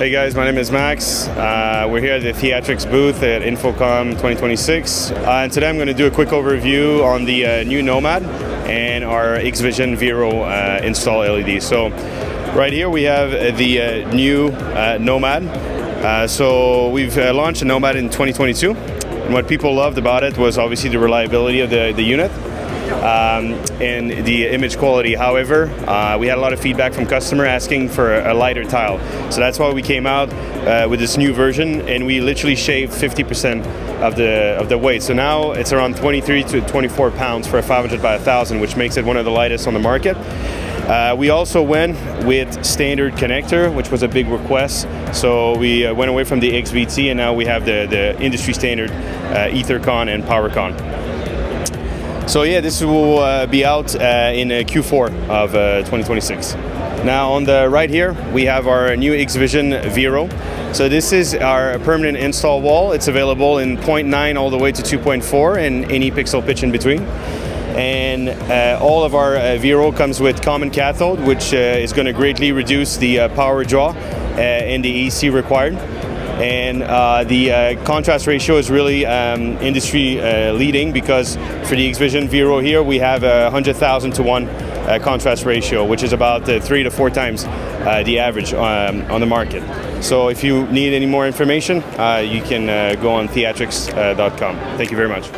Hey guys, my name is Max. We're here at the Theatrix booth at InfoComm 2026. And today I'm going to do a quick overview on the new Nomad and our xVision Vero install LED. So right here we have the new Nomad. So we've launched a Nomad in 2022. And what people loved about it was obviously the reliability of the unit. And the image quality. However, we had a lot of feedback from customer asking for a lighter tile. So that's why we came out with this new version, and we literally shaved 50% of the weight. So now it's around 23 to 24 pounds for a 500 by 1000, which makes it one of the lightest on the market. We also went with standard connector, which was a big request. So we went away from the XVT, and now we have the industry standard etherCON and powerCON. So yeah, this will be out in Q4 of 2026. Now on the right here, we have our new xVision Vero. So this is our permanent install wall. It's available in 0.9 all the way to 2.4 and any pixel pitch in between. And all of our Vero comes with common cathode, which is going to greatly reduce the power draw and the AC required. And the contrast ratio is really industry leading, because for the xVision Vero here we have a 100,000 to 1 contrast ratio, which is about 3 to 4 times the average on the market. So if you need any more information, you can go on Theatrixx.com. Thank you very much.